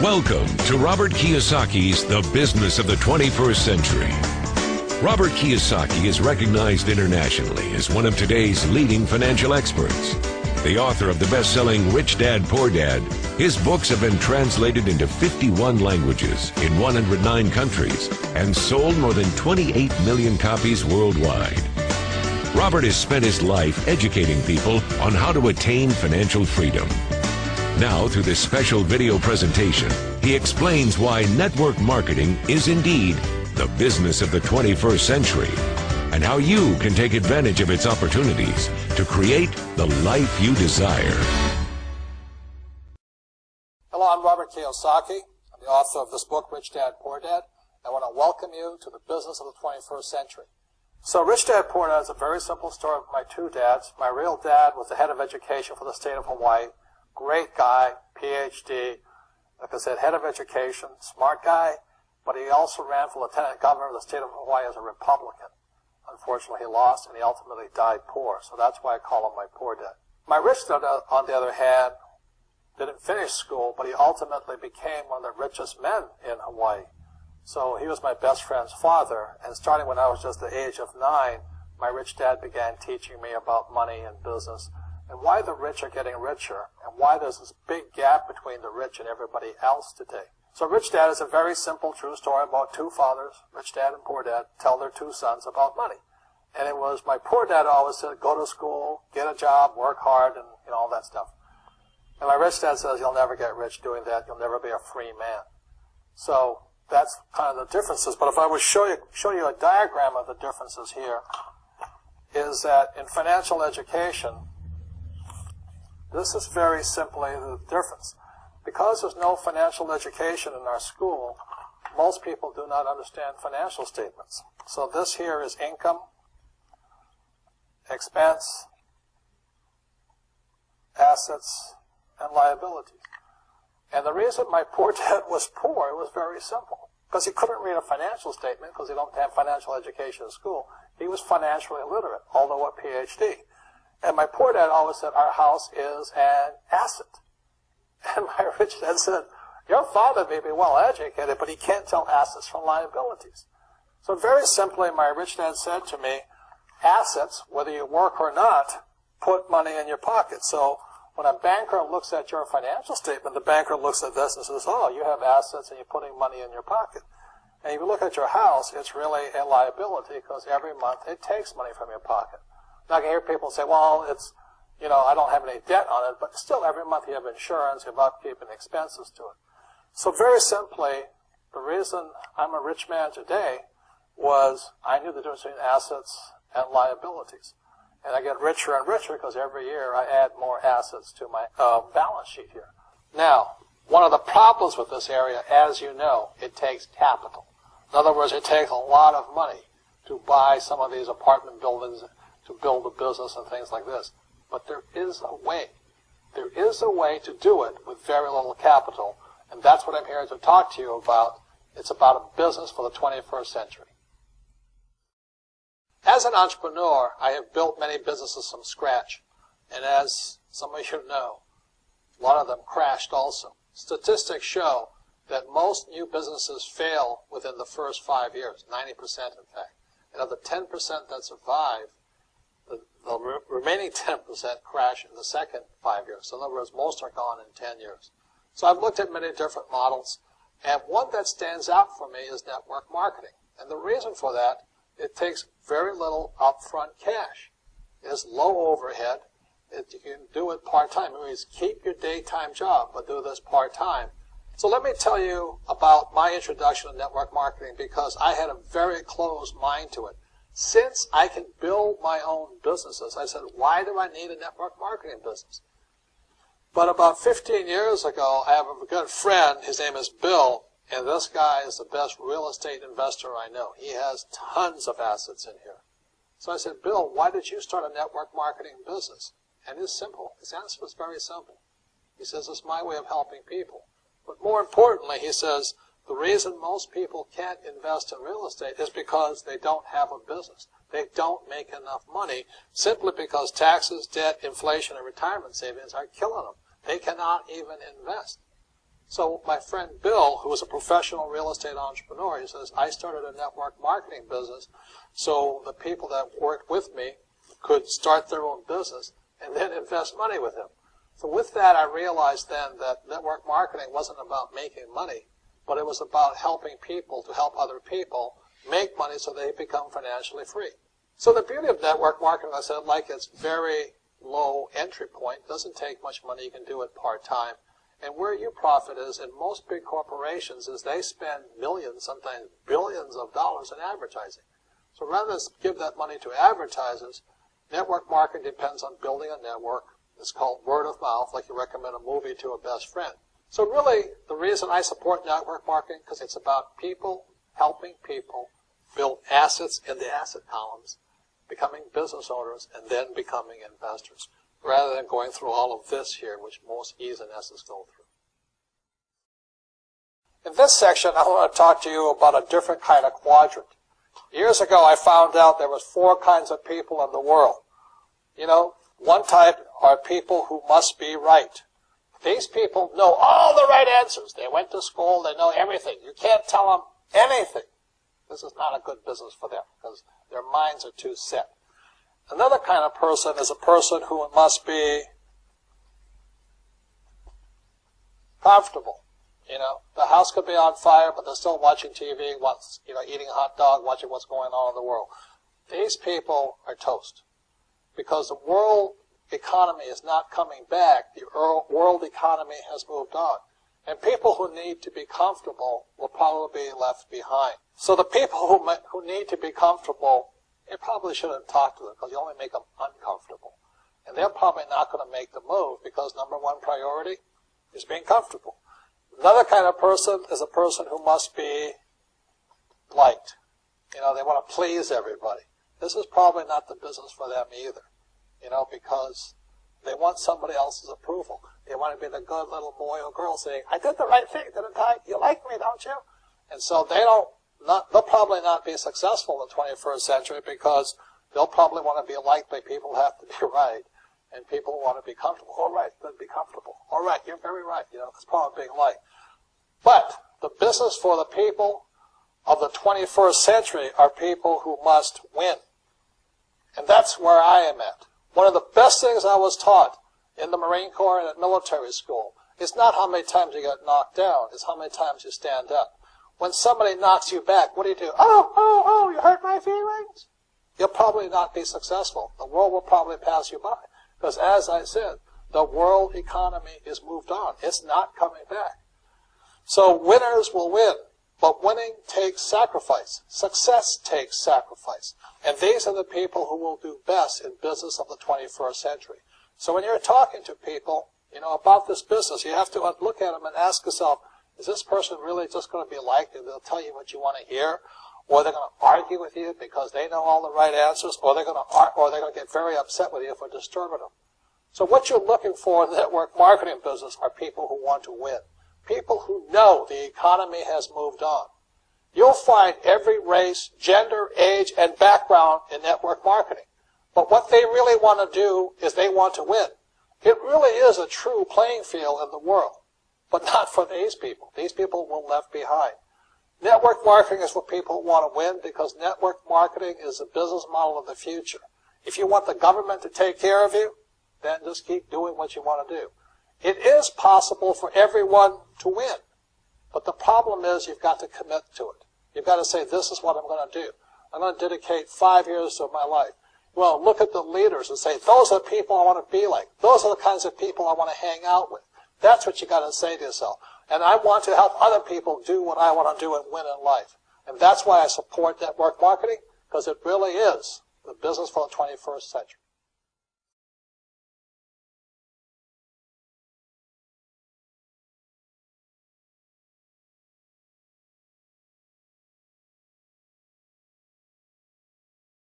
Welcome to Robert Kiyosaki's The Business of the 21st Century. Robert Kiyosaki is recognized internationally as one of today's leading financial experts. The author of the best-selling Rich Dad, Poor Dad, his books have been translated into 51 languages in 109 countries and sold more than 28 million copies worldwide. Robert has spent his life educating people on how to attain financial freedom. Now, through this special video presentation, he explains why network marketing is indeed the business of the 21st century and how you can take advantage of its opportunities to create the life you desire. Hello, I'm Robert Kiyosaki. I'm the author of this book, Rich Dad, Poor Dad. I want to welcome you to the business of the 21st century. So Rich Dad, Poor Dad is a very simple story of my two dads. My real dad was the head of education for the state of Hawaii. Great guy, PhD, like I said, head of education, smart guy, but he also ran for lieutenant governor of the state of Hawaii as a Republican. Unfortunately, he lost, and he ultimately died poor, so that's why I call him my poor dad. My rich dad, on the other hand, didn't finish school, but he ultimately became one of the richest men in Hawaii. So he was my best friend's father, and starting when I was just the age of 9, my rich dad began teaching me about money and business, and why the rich are getting richer, and why there's this big gap between the rich and everybody else today. So Rich Dad is a very simple, true story about two fathers, Rich Dad and Poor Dad, tell their two sons about money. And it was my poor dad always said, go to school, get a job, work hard, and all that stuff. And my rich dad says, you'll never get rich doing that, you'll never be a free man. So that's kind of the differences. But if I would show you a diagram of the differences here, is that in financial education, this is very simply the difference. Because there's no financial education in our school, most people do not understand financial statements. So this here is income, expense, assets, and liabilities. And the reason my poor dad was poor, it was very simple. Because he couldn't read a financial statement because he don't have financial education in school. He was financially illiterate, although a PhD. And my poor dad always said, our house is an asset. And my rich dad said, your father may be well educated, but he can't tell assets from liabilities. So very simply, my rich dad said to me, assets, whether you work or not, put money in your pocket. So when a banker looks at your financial statement, the banker looks at this and says, oh, you have assets and you're putting money in your pocket. And if you look at your house, it's really a liability because every month it takes money from your pocket. Now I can hear people say, well, it's, I don't have any debt on it, but still every month you have insurance, you have upkeep and expenses to it. So very simply, the reason I'm a rich man today was I knew the difference between assets and liabilities. And I get richer and richer because every year I add more assets to my balance sheet here. Now, one of the problems with this area, as you know, it takes capital. In other words, it takes a lot of money to buy some of these apartment buildings, to build a business and things like this. But there is a way. There is a way to do it with very little capital, and that's what I'm here to talk to you about. It's about a business for the 21st century. As an entrepreneur, I have built many businesses from scratch, and as some of you know, a lot of them crashed also. Statistics show that most new businesses fail within the first 5 years, 90% in fact. And of the 10% that survive, the remaining 10% crash in the second 5 years. So in other words, most are gone in 10 years. So I've looked at many different models, and one that stands out for me is network marketing. And the reason for that, it takes very little upfront cash. It is low overhead. You can do it part-time. It means keep your daytime job, but do this part-time. So let me tell you about my introduction to network marketing because I had a very closed mind to it. Since I can build my own businesses, I said, why do I need a network marketing business? But about 15 years ago, I have a good friend, his name is Bill, and this guy is the best real estate investor I know. He has tons of assets in here. So I said, Bill, why did you start a network marketing business? And it's simple. His answer was very simple. He says, it's my way of helping people. But more importantly, he says, the reason most people can't invest in real estate is because they don't have a business. They don't make enough money simply because taxes, debt, inflation, and retirement savings are killing them. They cannot even invest. So my friend Bill, who was a professional real estate entrepreneur, he says, I started a network marketing business so the people that worked with me could start their own business and then invest money with him. So with that, I realized then that network marketing wasn't about making money, but it was about helping people to help other people make money so they become financially free. So the beauty of network marketing, I said, like it's very low entry point, doesn't take much money, you can do it part-time. And where you profit is in most big corporations is they spend millions, sometimes billions of dollars in advertising. So rather than give that money to advertisers, network marketing depends on building a network. It's called word of mouth, like you recommend a movie to a best friend. So really, the reason I support network marketing, because it's about people helping people build assets in the asset columns, becoming business owners, and then becoming investors, rather than going through all of this here, which most E's and S's go through. In this section, I want to talk to you about a different kind of quadrant. Years ago, I found out there was 4 kinds of people in the world. You know, one type are people who must be right. These people know all the right answers. They went to school, they know everything. You can't tell them anything. This is not a good business for them because their minds are too set. Another kind of person is a person who must be comfortable. You know, the house could be on fire, but they're still watching TV, eating a hot dog, watching what's going on in the world. These people are toast because the world economy is not coming back. The world economy has moved on. And people who need to be comfortable will probably be left behind. So the people who need to be comfortable, you probably shouldn't talk to them because you only make them uncomfortable. And they're probably not going to make the move because number one priority is being comfortable. Another kind of person is a person who must be liked. You know, they want to please everybody. This is probably not the business for them either, you know, because they want somebody else's approval. They want to be the good little boy or girl saying, I did the right thing, didn't I? You like me, don't you? And so they'll probably not be successful in the 21st century because they'll probably want to be liked by people who have to be right. And people want to be comfortable. All right, good, be comfortable. All right, you're very right. You know, it's probably being liked. But the business for the people of the 21st century are people who must win. And that's where I am at. One of the best things I was taught in the Marine Corps and at military school is not how many times you get knocked down, it's how many times you stand up. When somebody knocks you back, what do? Oh, you hurt my feelings? You'll probably not be successful. The world will probably pass you by. Because as I said, the world economy is moved on. It's not coming back. So winners will win. But winning takes sacrifice. Success takes sacrifice. And these are the people who will do best in business of the 21st century. So when you're talking to people, you know, about this business, you have to look at them and ask yourself, is this person really just going to be liked and they'll tell you what you want to hear? Or they're going to argue with you because they know all the right answers, or they're going to get very upset with you for disturbing them. So what you're looking for in the network marketing business are people who want to win. People who know the economy has moved on. You'll find every race, gender, age, and background in network marketing. But what they really want to do is they want to win. It really is a true playing field in the world, but not for these people. These people will be left behind. Network marketing is for people who want to win because network marketing is the business model of the future. If you want the government to take care of you, then just keep doing what you want to do. It is possible for everyone to win, but the problem is you've got to commit to it. You've got to say, this is what I'm going to do. I'm going to dedicate 5 years of my life. Well, look at the leaders and say, those are the people I want to be like. Those are the kinds of people I want to hang out with. That's what you got to say to yourself. And I want to help other people do what I want to do and win in life. And that's why I support network marketing, because it really is the business for the 21st century.